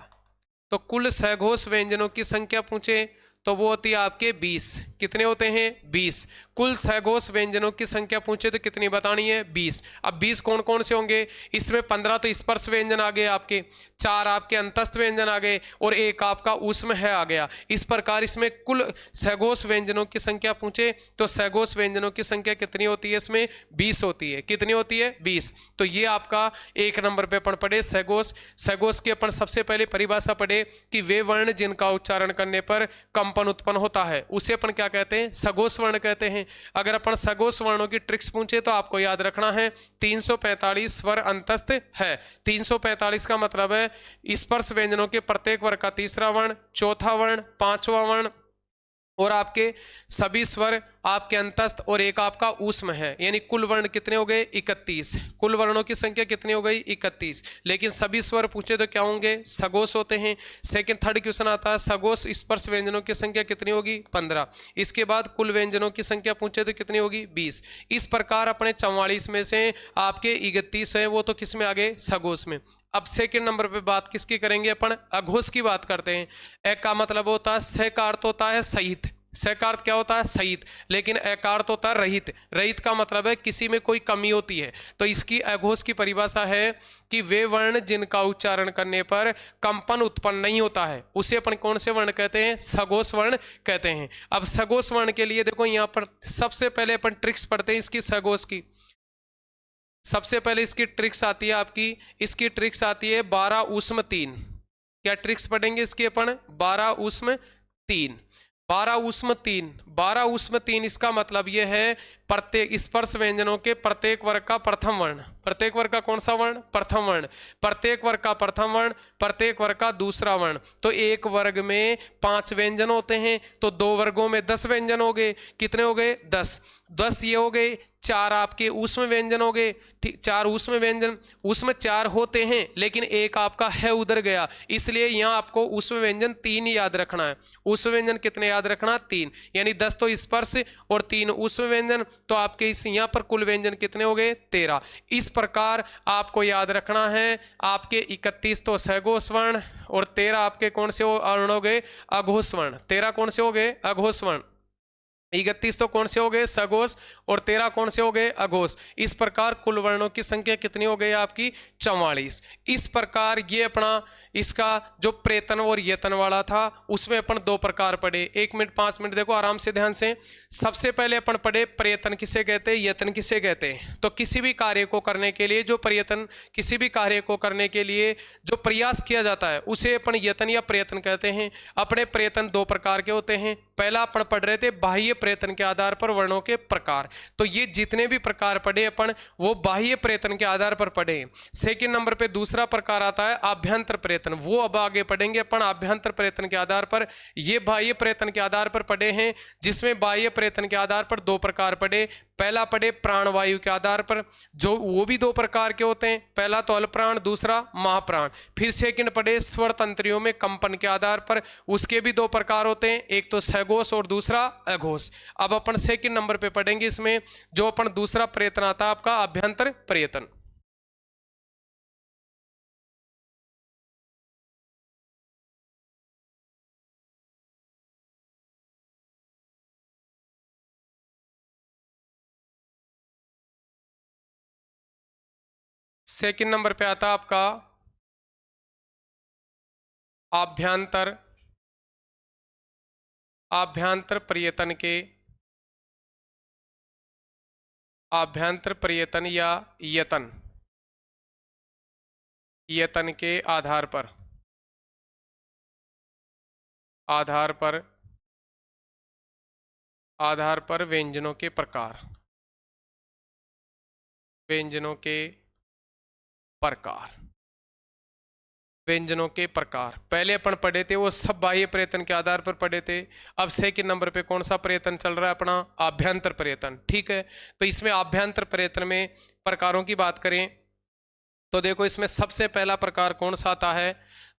तो कुल सघोष व्यंजनों की संख्या पूछे तो वो होती है आपके 20। कितने होते हैं? 20। कुल सघोष व्यंजनों की संख्या पूछे तो कितनी बतानी है? 20। अब 20 कौन कौन से होंगे इसमें? 15 तो स्पर्श व्यंजन आ गए आपके, 4 आपके अंतस्थ व्यंजन आ गए और एक आपका ऊष्म है आ गया। इस प्रकार इसमें कुल सघोष व्यंजनों की संख्या पूछे तो सघोष व्यंजनों की संख्या कितनी होती है इसमें? 20 होती है। कितनी होती है? 20। तो ये आपका एक नंबर पे अपन पढ़े सघोष। सघोष की अपन सबसे पहले परिभाषा पढ़े कि वे वर्ण जिनका उच्चारण करने पर कंपन उत्पन्न होता है उसे अपन क्या कहते हैं? सघोष वर्ण कहते हैं। अगर अपन सघोष वर्णों की ट्रिक्स पूछे तो आपको याद रखना है 345 स्वर अंतस्थ है। 345 का मतलब है स्पर्श व्यंजनों के प्रत्येक वर्ग का तीसरा वर्ण, चौथा वर्ण, पांचवा वर्ण और आपके सभी स्वर आपके अंतस्थ और एक आपका ऊष्म है। यानी कुल वर्ण कितने हो गए? 31। कुल वर्णों की संख्या कितनी हो गई? 31। लेकिन सभी स्वर पूछे तो क्या होंगे? सघोष होते हैं। सेकंड थर्ड क्वेश्चन आता है सघोष स्पर्श व्यंजनों की संख्या कितनी होगी? 15। इसके बाद कुल व्यंजनों की संख्या पूछे तो कितनी होगी? 20। इस प्रकार अपने 44 में से आपके 31 है वो तो किस में आ गए? सघोष में। अब सेकंड नंबर पे बात किसकी करेंगे अपन? अघोष की बात करते हैं। एक का मतलब होता है स का अर्थ होता है सहित, स का अर्थ क्या होता है? सहित। लेकिन ए का अर्थ होता है रहित। रहित का मतलब है किसी में कोई कमी होती है। तो इसकी अघोष की परिभाषा है कि वे वर्ण जिनका उच्चारण करने पर कंपन उत्पन्न नहीं होता है उसे अपन कौन से वर्ण कहते हैं? सघोष वर्ण कहते हैं। अब सघोष वर्ण के लिए देखो यहाँ पर सबसे पहले अपन ट्रिक्स पढ़ते हैं इसकी सघोष की। सबसे पहले इसकी ट्रिक्स आती है आपकी, इसकी ट्रिक्स आती है 12 ऊष्म 3। क्या ट्रिक्स पढ़ेंगे इसकी अपन? 12 ऊष्म 3। 12 ऊष्म 3, 12 ऊष्म 3, इसका मतलब यह है प्रत्येक स्पर्श व्यंजनों के प्रत्येक वर्ग का प्रथम वर्ण, प्रत्येक वर्ग का कौन सा वर्ण, प्रथम वर्ण, प्रत्येक वर्ग का प्रथम वर्ण, प्रत्येक वर्ग का दूसरा वर्ण। तो एक वर्ग में 5 व्यंजन होते हैं, तो 2 वर्गों में 10 व्यंजन हो गए। कितने हो गए, 10, 10 ये हो गए। 4 आपके ऊष्म व्यंजन हो गए, ठीक, 4 ऊष्म व्यंजन, उसमें 4 होते हैं लेकिन एक आपका है उधर गया, इसलिए यहाँ आपको ऊष्म व्यंजन 3 याद रखना है। ऊष्म व्यंजन कितने याद रखना, 3, यानी 10 तो स्पर्श और 3 ऊष्म व्यंजन, तो आपके इस यहाँ पर कुल व्यंजन कितने हो गए, 13। इस प्रकार आपको याद रखना है, आपके 31 तो सघोष वर्ण और 13 आपके कौन से वर्ण हो गए, अघोष वर्ण। 13 कौन से हो गए, अघोष वर्ण। 31 तो कौन से हो गए, सघोष, और 13 कौन से हो गए, अघोष। इस प्रकार कुल वर्णों की संख्या कितनी हो गई आपकी, 44। इस प्रकार ये अपना इसका जो प्रेतन और यतन वाला था उसमें अपन 2 प्रकार पढ़े। 1 मिनट 5 मिनट देखो आराम से ध्यान से। सबसे पहले अपन पढ़े प्रयत्न किसे कहते हैं, यतन किसे कहते हैं। तो किसी भी कार्य को करने के लिए जो प्रयत्न, किसी भी कार्य को करने के लिए जो प्रयास किया जाता है उसे अपन यतन या प्रयत्न कहते हैं। अपने प्रयत्न 2 प्रकार के होते हैं। पहला अपन पढ़ रहे थे बाह्य प्रयत्न के आधार पर वर्णों के प्रकार, तो ये जितने भी प्रकार पढ़े अपन वो बाह्य प्रयत्न के आधार पर पढ़े। सेकंड नंबर पे दूसरा प्रकार आता है आभ्यंतर प्रयत्न, वो अब आगे पढ़ेंगे अपन आभ्यंतर प्रयत्न के आधार पर। ये बाह्य प्रयत्न के आधार पर पढ़े हैं, जिसमें बाह्य प्रयत्न के आधार पर 2 प्रकार पढ़े। पहला पढ़े प्राणवायु के आधार पर, जो वो भी 2 प्रकार के होते हैं, पहला तो अल्पप्राण, दूसरा महाप्राण। फिर सेकंड पढ़े स्वर तंत्रियों में कंपन के आधार पर, उसके भी 2 प्रकार होते हैं, एक तो सघोष और दूसरा अघोष। अब अपन सेकंड नंबर पे पढ़ेंगे इसमें जो अपन दूसरा प्रयत्न आता है आपका आभ्यंतर प्रयत्न। सेकंड नंबर पे आता है आपका आभ्यंतर, आभ्यंतर प्रयत्न के, आभ्यंतर प्रयत्न या यतन, यतन के आधार पर, आधार पर, आधार पर व्यंजनों के प्रकार, व्यंजनों के प्रकार, व्यंजनों के प्रकार। पहले अपन पढ़े थे वो सब बाह्य प्रयत्न के आधार पर पढ़े थे। अब सेकंड नंबर पे कौन सा प्रयत्न चल रहा है अपना, आभ्यंतर प्रयत्न, ठीक है। तो इसमें आभ्यंतर प्रयत्न में प्रकारों की बात करें तो देखो इसमें सबसे पहला प्रकार कौन सा आता है,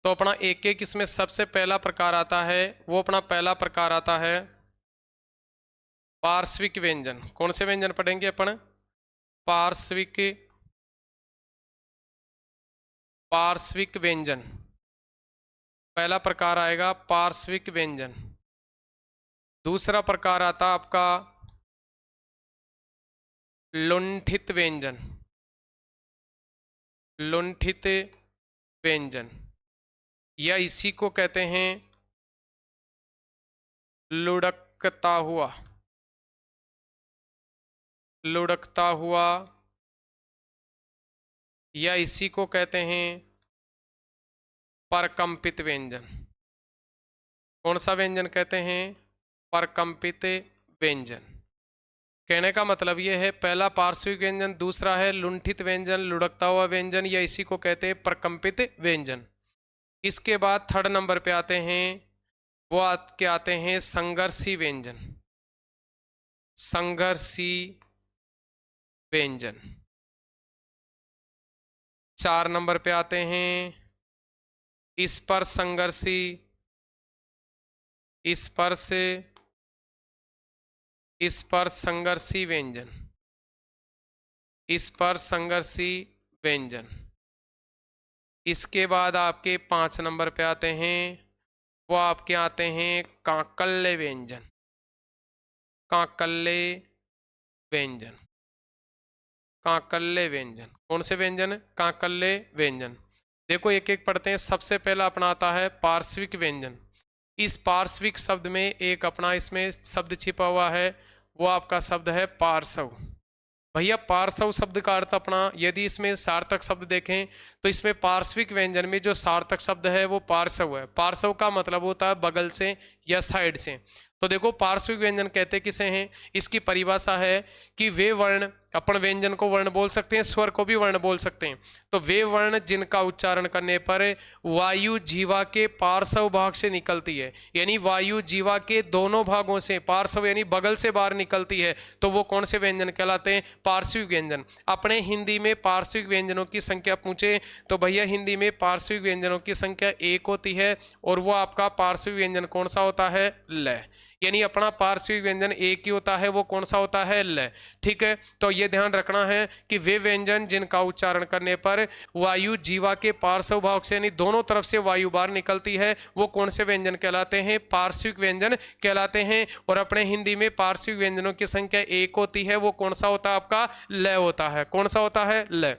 तो अपना एक एक इसमें सबसे पहला प्रकार आता है, वो अपना पहला प्रकार आता है पार्श्विक व्यंजन। कौन से व्यंजन पढ़ेंगे अपन, पार्श्विक, पार्श्विक व्यंजन। पहला प्रकार आएगा पार्श्विक व्यंजन। दूसरा प्रकार आता आपका लुंठित व्यंजन, लुंठित व्यंजन, या इसी को कहते हैं लुढ़कता हुआ, लुढ़कता हुआ, या इसी को कहते हैं परकंपित व्यंजन। कौन सा व्यंजन कहते हैं, परकंपित व्यंजन। कहने का मतलब यह है पहला पार्श्विक व्यंजन, दूसरा है लुंठित व्यंजन, लुढ़कता हुआ व्यंजन, या इसी को कहते हैं प्रकंपित व्यंजन। इसके बाद थर्ड नंबर पे आते हैं, वो के आते हैं संघर्षी व्यंजन, संघर्षी व्यंजन। 4 नंबर पे आते हैं स्पर्श संघर्षी, स्पर्श, स्पर्श संघर्षी व्यंजन, स्पर्श संघर्षी व्यंजन। इसके बाद आपके 5 नंबर पे आते हैं, वो आपके आते हैं काकल्य व्यंजन, काकल्य व्यंजन, काकल्य व्यंजन। कौन से व्यंजन, काकल्य व्यंजन। देखो एक एक पढ़ते हैं। सबसे पहला अपना आता है पार्श्विक व्यंजन। इस पार्श्विक शब्द में एक अपना इसमें शब्द छिपा हुआ है, वो आपका शब्द है पार्श्व। भैया पार्श्व शब्द का अर्थ अपना, यदि इसमें सार्थक शब्द देखें तो इसमें पार्श्विक व्यंजन में जो सार्थक शब्द है वो पार्श्व है। पार्श्व का मतलब होता है बगल से या साइड से। तो देखो पार्श्विक व्यंजन कहते किसे हैं, इसकी परिभाषा है कि वे वर्ण, अपन व्यंजन को वर्ण बोल सकते हैं, स्वर को भी वर्ण बोल सकते हैं, तो वे वर्ण जिनका उच्चारण करने पर वायु जीवा के पार्श्व भाग से निकलती है, यानी वायु जीवा के दोनों भागों से, पार्श्व यानी बगल से बाहर निकलती है, तो वो कौन से व्यंजन कहलाते हैं, पार्श्विक व्यंजन। अपने हिंदी में पार्श्विक व्यंजनों की संख्या पूछे तो भैया हिंदी में पार्श्विक व्यंजनों की संख्या 1 होती है, और वो आपका पार्श्विक व्यंजन कौन सा होता है, ल, यानी अपना पार्श्विक व्यंजन एक ही होता है, वो कौन सा होता है, ल। ठीक है, तो ये ध्यान रखना है कि वे व्यंजन जिनका उच्चारण करने पर वायु जीवा के पार्श्व भाग से यानी दोनों तरफ से वायु बाहर निकलती है, वो कौन से व्यंजन कहलाते हैं, पार्श्विक व्यंजन कहलाते हैं। और अपने हिंदी में पार्श्विक व्यंजनों की संख्या 1 होती है, वो कौन सा होता है, आपका ल होता है, कौन सा होता है, ल।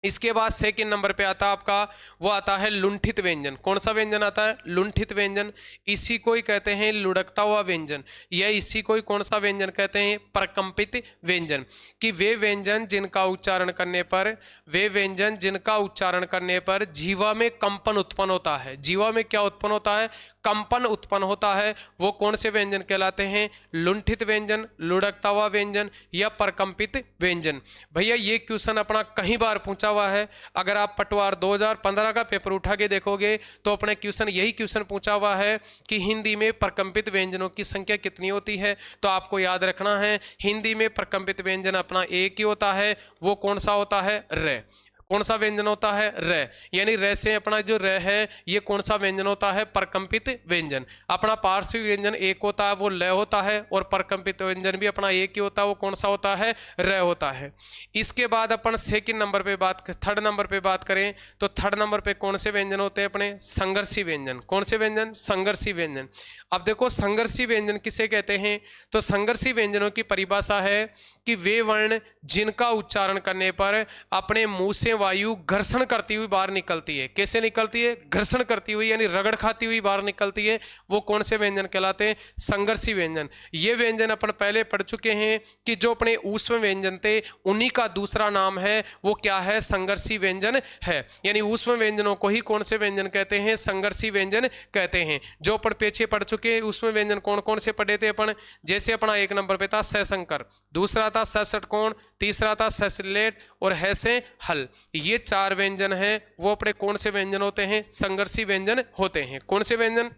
इसके बाद सेकंड नंबर पे आता है आपका, वो आता है लुंठित व्यंजन। कौन सा व्यंजन आता है, लुंठित व्यंजन। इसी को ही कहते हैं लुढ़कता हुआ व्यंजन, या इसी को ही कौन सा व्यंजन कहते हैं, प्रकंपित व्यंजन। कि वे व्यंजन जिनका उच्चारण करने पर, वे व्यंजन जिनका उच्चारण करने पर जीवा में कंपन उत्पन्न होता है। जीवा में क्या उत्पन्न होता है, कंपन उत्पन्न होता है, वो कौन से व्यंजन कहलाते हैं, लुंठित व्यंजन, लुढ़कता हुआ व्यंजन या प्रकंपित व्यंजन। भैया ये क्वेश्चन अपना कई बार पूछा हुआ है, अगर आप पटवार 2015 का पेपर उठा के देखोगे तो अपने क्वेश्चन यही क्वेश्चन पूछा हुआ है कि हिंदी में प्रकंपित व्यंजनों की संख्या कितनी होती है। तो आपको याद रखना है हिंदी में प्रकंपित व्यंजन अपना एक ही होता है, वो कौन सा होता है, र। कौन सा व्यंजन होता है, र, यानी र से अपना जो र है ये कौन सा व्यंजन होता है, प्रकंपित व्यंजन। अपना पार्श्विक व्यंजन एक होता है, वो ल होता है, और प्रकंपित व्यंजन भी अपना एक ही होता है, वो कौन सा होता है, र होता है। इसके बाद अपन सेकंड नंबर पे थर्ड नंबर पे बात करें तो थर्ड नंबर पे कौन से व्यंजन होते हैं अपने, संघर्षी व्यंजन। कौन से व्यंजन, संघर्षी व्यंजन। अब देखो संघर्षी व्यंजन किसे कहते हैं, तो संघर्षी व्यंजनों की परिभाषा है कि वे वर्ण जिनका उच्चारण करने पर अपने मुंह से वायु घर्षण करती हुई बाहर निकलती है। कैसे निकलती है, घर्षण करती हुई, यानी रगड़ खाती हुई बाहर निकलती है, वो कौन से व्यंजन कहलाते हैं, संघर्षी व्यंजन। ये व्यंजन अपन पहले पढ़ चुके हैं कि जो अपने ऊष्म व्यंजन थे उन्हीं का दूसरा नाम है, वो क्या है, संघर्षी व्यंजन है। यानी ऊष्म व्यंजनों को ही कौन से व्यंजन कहते हैं, संघर्षी व्यंजन कहते हैं। जो अपन पीछे पढ़ चुके ऊष्म व्यंजन कौन कौन से पढ़े थे अपन, जैसे अपना एक नंबर पे था सशंकर, दूसरा था सषटकोण, तीसरा था ससलेट, और है से हल। ये 4 व्यंजन हैं, वो अपने कौन से व्यंजन होते हैं, संघर्षी व्यंजन होते हैं। कौन से व्यंजन,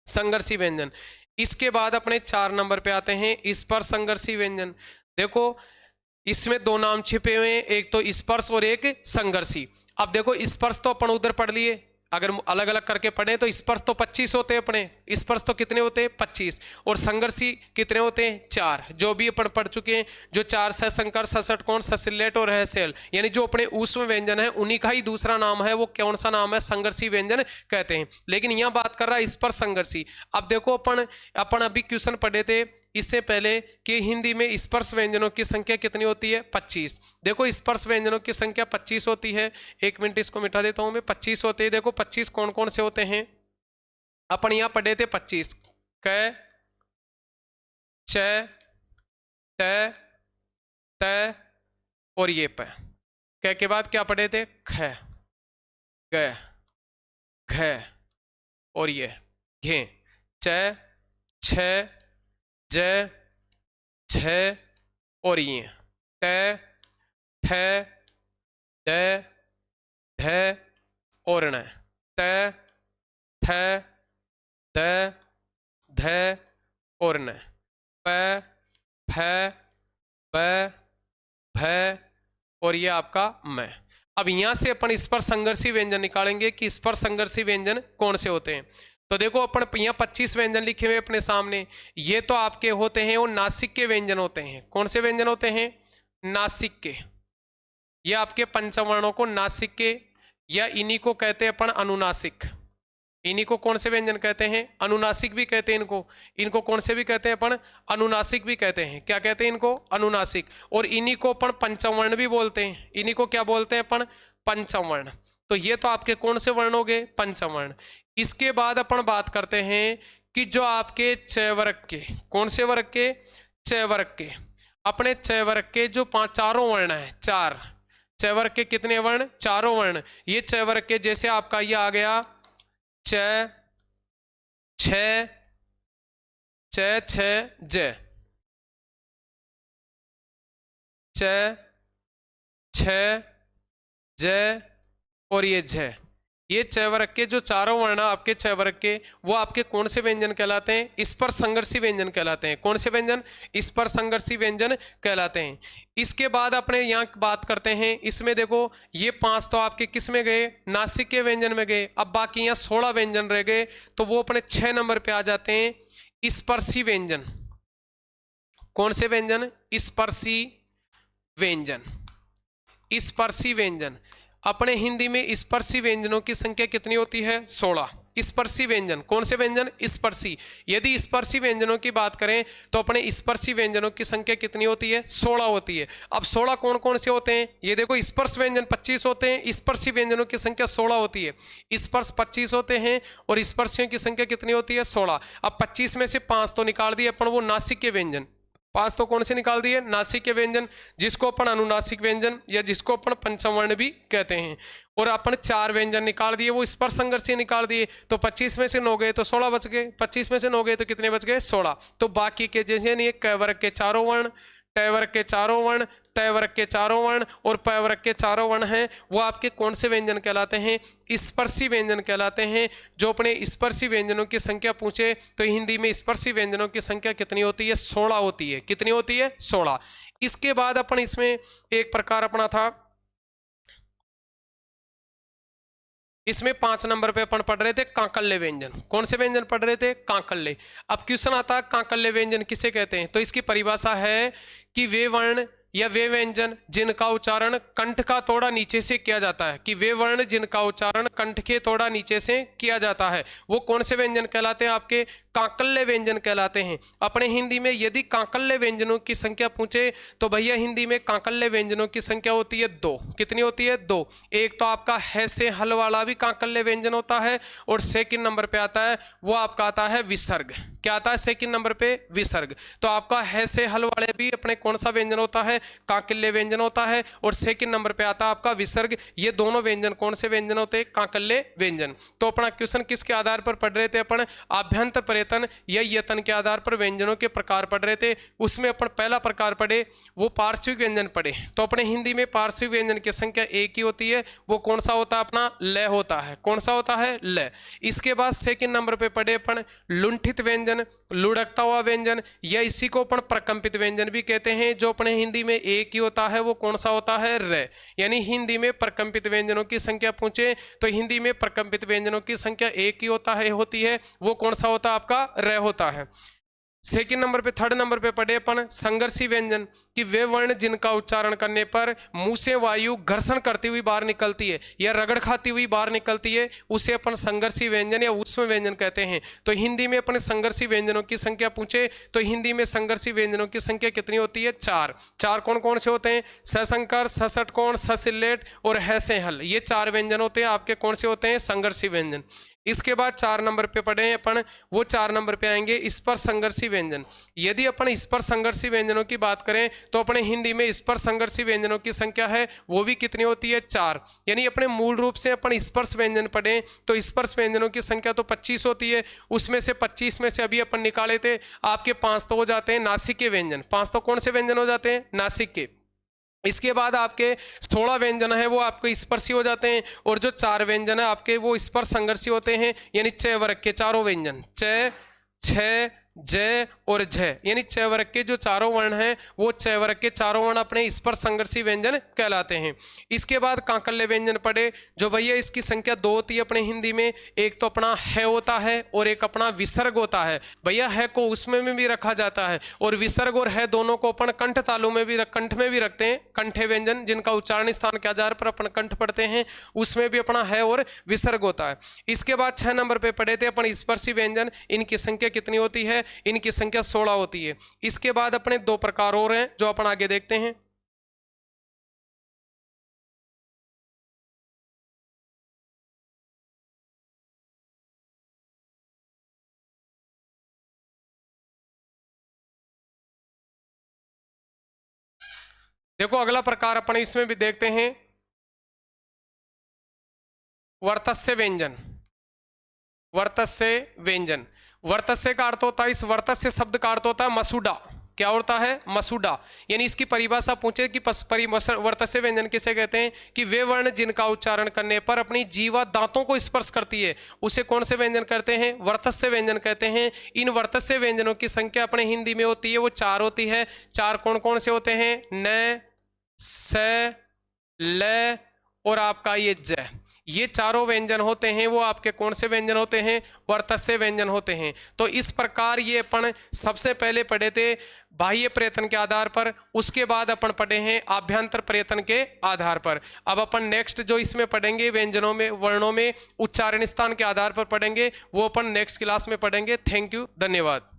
संघर्षी व्यंजन। इसके बाद अपने 4 नंबर पे आते हैं स्पर्श संघर्षी व्यंजन। देखो इसमें 2 नाम छिपे हुए हैं, एक तो स्पर्श और एक संघर्षी। अब देखो स्पर्श तो अपन उधर पढ़ लिए, अगर अलग अलग करके पढ़े तो स्पर्श तो 25 होते हैं अपने, स्पर्श तो कितने होते हैं, 25, और संघर्षी कितने होते हैं, 4, जो भी अपन पढ़ चुके हैं। जो 4 सशंकर, सषटकोण, ससिलेट और हैसेल, यानी जो अपने ऊष्म व्यंजन है उन्हीं का ही दूसरा नाम है, वो कौन सा नाम है, संघर्षी व्यंजन कहते हैं। लेकिन यहाँ बात कर रहा है स्पर्श संघर्षी। अब देखो अपन अभी क्वेश्चन पढ़े थे इससे पहले कि हिंदी में स्पर्श व्यंजनों की संख्या कितनी होती है, 25। देखो स्पर्श व्यंजनों की संख्या 25 होती है, 1 मिनट इसको मिटा देता हूं मैं, 25 होते हैं। देखो 25 कौन कौन से होते हैं, अपन यहां पढ़े थे 25, क, च, त, त और ये प। क के बाद क्या पढ़े थे, ख, ग, घ और ये घे, च, छ, ज, झ और ये त, ठ, ड, ढ और ण, त, थ, द, ध और न, प, फ, ब, भ और ये आपका म। अब यहां से अपन स्पर्श संघर्षी व्यंजन निकालेंगे कि स्पर्श संघर्षी व्यंजन कौन से होते हैं। तो देखो अपन यहाँ 25 व्यंजन लिखे हुए अपने सामने, ये तो आपके होते हैं वो नासिक के व्यंजन होते हैं। कौन से व्यंजन होते हैं, नासिक के। ये आपके पंचवर्णों को नासिक के, या इन्हीं को कहते हैं अपन अनुनासिक। इन्हीं को कौन से व्यंजन कहते हैं, अनुनासिक भी कहते हैं इनको। इनको कौन से भी कहते हैं अपन, अनुनासिक भी कहते हैं। क्या कहते हैं इनको, अनुनासिक। और इन्हीं को अपन पंचवर्ण भी बोलते हैं। इन्हीं को क्या बोलते हैं अपन, पंचवर्ण। तो ये तो आपके कौन से वर्ण हो गए, पंचवर्ण। इसके बाद अपन बात करते हैं कि जो आपके च वर्ग के, कौन से वर्ग के, च वर्ग के। अपने च वर्ग के जो 4 वर्ण है, 4 च वर्ग के कितने वर्ण, 4 वर्ण। ये च वर्ग के जैसे आपका ये आ गया च, छ, च छ ज, च छ ज और ये झ। ये च वर्ग के जो चारों वर्ण आपके च वर्ग के, वो आपके कौन से व्यंजन कहलाते हैं? स्पर्श संघर्षी व्यंजन कहलाते हैं। कौन से व्यंजन? स्पर्श संघर्षी व्यंजन कहलाते हैं। इसके बाद अपने यहाँ बात करते हैं, इसमें देखो ये 5 तो आपके किस में गए? नासिक के व्यंजन में गए। अब बाकी यहाँ 16 व्यंजन रह गए, तो वो अपने 6 नंबर पे आ जाते हैं स्पर्शी व्यंजन। कौन से व्यंजन? स्पर्शी व्यंजन। स्पर्शी व्यंजन अपने हिंदी में स्पर्शी व्यंजनों की संख्या कितनी होती है? 16। स्पर्शी व्यंजन कौन से व्यंजन? स्पर्शी। यदि स्पर्शी व्यंजनों की बात करें तो अपने स्पर्शी व्यंजनों की संख्या कितनी होती है? 16 होती है। अब 16 कौन कौन से होते हैं? ये देखो, स्पर्श व्यंजन 25 होते हैं, स्पर्शी व्यंजनों की संख्या 16 होती है। स्पर्श 25 होते हैं और स्पर्शियों की संख्या कितनी होती है? 16। अब 25 में से 5 तो निकाल दिए अपन, वो नासिक के व्यंजन। 5 तो कौन से निकाल दिए? नासिक के व्यंजन, जिसको अपन अनुनासिक व्यंजन या जिसको अपन पंचम वर्ण भी कहते हैं। और अपन 4 व्यंजन निकाल दिए, वो स्पर्श संघर्षी निकाल दिए। तो 25 में से 9 गए तो 16 बच गए। 25 में से 9 गए तो कितने बच गए? 16। तो बाकी के जैसे नहीं, क वर्ग के चारों वर्ण, ट वर्ग के चारों वर्ण, त वर्ग के चारों वर्ण और प वर्ग के चारों वर्ण हैं, वो आपके कौन से व्यंजन कहलाते हैं? स्पर्शी व्यंजन कहलाते हैं। जो अपने स्पर्शी व्यंजनों की संख्या पूछे तो हिंदी में स्पर्शी व्यंजनों की संख्या कितनी होती है? 16 होती है। कितनी होती है? 16। इसके बाद अपन इसमें एक प्रकार अपना था, इसमें 5 नंबर पे अपन पढ़ रहे थे कांकल्य व्यंजन। कौन से व्यंजन पढ़ रहे थे? कांकल्य। अब क्वेश्चन आता है कांकल्य व्यंजन किसे कहते हैं? तो इसकी परिभाषा है कि वे वर्ण या वे व्यंजन जिनका उच्चारण कंठ का थोड़ा नीचे से किया जाता है, कि वे वर्ण जिनका उच्चारण कंठ के थोड़ा नीचे से किया जाता है, वो कौन से व्यंजन कहलाते हैं? आपके कांकल्य व्यंजन कहलाते हैं। अपने हिंदी में यदि कांकल्य व्यंजनों की संख्या पूछे तो भैया हिंदी में कांकल्य व्यंजनों की संख्या होती है 2। कितनी होती है? 2। एक तो आपका है से हल वाला भी कांकल्य व्यंजन होता है, और सेकंड नंबर पे आता है वो आपका आता है विसर्ग। क्या आता है सेकंड नंबर पे? विसर्ग। तो आपका है से हल वाले भी अपने कौन सा व्यंजन होता है? कांकल्य व्यंजन होता है। और सेकंड नंबर पे आता है आपका विसर्ग। ये दोनों व्यंजन कौन से व्यंजन होते हैं? कांकल्य व्यंजन। तो अपना क्वेश्चन किसके आधार पर पढ़ रहे थे अपन? आभ्यंतर पर्यतन या यतन के आधार पर व्यंजनों के प्रकार पढ़ रहे थे। उसमें अपन पहला प्रकार पढ़े वो पार्श्विक व्यंजन पढ़े। तो अपने हिंदी में पार्श्विक व्यंजन की संख्या एक ही होती है, वो कौन सा होता है? अपना लय होता है। कौन सा होता है? लय। इसके बाद सेकंड नंबर पे पढ़े अपन लुंठित व्यंजन, लुढ़कता हुआ व्यंजन, या इसी को अपन प्रकंपित व्यंजन भी कहते हैं। जो अपने हिंदी में एक ही होता है वो कौन सा होता है? र। यानी हिंदी में प्रकंपित व्यंजनों की संख्या पूछे तो हिंदी में प्रकंपित व्यंजनों की संख्या एक ही होती है, वो कौन सा होता है? आपका र होता है। सेकंड नंबर पे, थर्ड नंबर पे पढ़े अपन संघर्षी व्यंजन, कि वे वर्ण जिनका उच्चारण करने पर मुंह से वायु घर्षण करती हुई बाहर निकलती है या रगड़ खाती हुई बाहर निकलती है, उसे अपन संघर्षी व्यंजन या ऊष्म व्यंजन कहते हैं। तो हिंदी में अपने संघर्षी व्यंजनों की संख्या पूछे तो हिंदी में संघर्षी व्यंजनों की संख्या कितनी होती है? 4। 4 कौन कौन से होते हैं? सशंकर, सषटकोण, ससिलेट और है से हल। ये 4 व्यंजन होते हैं आपके। कौन से होते हैं? संघर्षी व्यंजन। इसके बाद 4 नंबर पे पढ़े अपन, वो 4 नंबर पे आएंगे स्पर्श संघर्षी व्यंजन। यदि अपन स्पर्श संघर्षी व्यंजनों की बात करें तो अपने हिंदी में स्पर्श संघर्षी व्यंजनों की संख्या है वो भी कितनी होती है? 4। यानी अपने मूल रूप से अपन स्पर्श व्यंजन पढ़े तो स्पर्श व्यंजनों की संख्या तो 25 होती है। उसमें से 25 में से अभी अपन निकाले थे आपके 5 तो हो जाते हैं नासिक के व्यंजन। 5 तो कौन से व्यंजन हो जाते हैं? नासिक के। इसके बाद आपके 16 व्यंजन है वो आपके स्पर्शी हो जाते हैं, और जो 4 व्यंजन है आपके वो स्पर्श संघर्षी होते हैं। यानी च वर्ग के चारों व्यंजन, च, छ, ज और झ, यानी च वर्ग के जो चारों वर्ण हैं वो च वर्ग के चारों वर्ण अपने स्पर्श संघर्षी व्यंजन कहलाते हैं। इसके बाद कांकल्य व्यंजन पढ़े, जो भैया इसकी संख्या 2 होती है अपने हिंदी में। एक तो अपना है होता है और एक अपना विसर्ग होता है। भैया है को उसमें में भी रखा जाता है, और विसर्ग और है दोनों को अपन कंठ तालु में भी कंठ में भी रखते हैं। कंठे व्यंजन जिनका उच्चारण स्थान के आधार पर अपन कंठ पढ़ते हैं, उसमें भी अपना है और विसर्ग होता है। इसके बाद 6 नंबर पे पढ़े थे अपन स्पर्शी व्यंजन। इनकी संख्या कितनी होती है? इनकी संख्या 16 होती है। इसके बाद अपने 2 प्रकार और हैं जो अपन आगे देखते हैं। देखो अगला प्रकार अपन इसमें भी देखते हैं वर्तस्य व्यंजन। वर्तस्य व्यंजन, वर्तस्य का अर्थ होता है, इस वर्तस्य शब्द का अर्थ होता है मसूड़ा। क्या होता है? मसूड़ा। यानी इसकी परिभाषा पूछे कि वर्तस्य व्यंजन किसे कहते हैं, कि वे वर्ण जिनका उच्चारण करने पर अपनी जीवा दांतों को स्पर्श करती है उसे कौन से व्यंजन कहते हैं? वर्तस्य व्यंजन कहते हैं। इन वर्तस्य व्यंजनों की संख्या अपने हिंदी में होती है, वो 4 होती है। 4 कौन कौन से होते हैं? न, स, ल और आपका ये ज। ये चारों व्यंजन होते हैं वो आपके कौन से व्यंजन होते हैं? वर्तस्य व्यंजन होते हैं। तो इस प्रकार ये अपन सबसे पहले पढ़े थे बाह्य प्रयत्न के आधार पर, उसके बाद अपन पढ़े हैं आभ्यंतर प्रयत्न के आधार पर। अब अपन नेक्स्ट जो इसमें पढ़ेंगे व्यंजनों में, वर्णों में उच्चारण स्थान के आधार पर पढ़ेंगे, वो अपन नेक्स्ट क्लास में पढ़ेंगे। थैंक यू, धन्यवाद।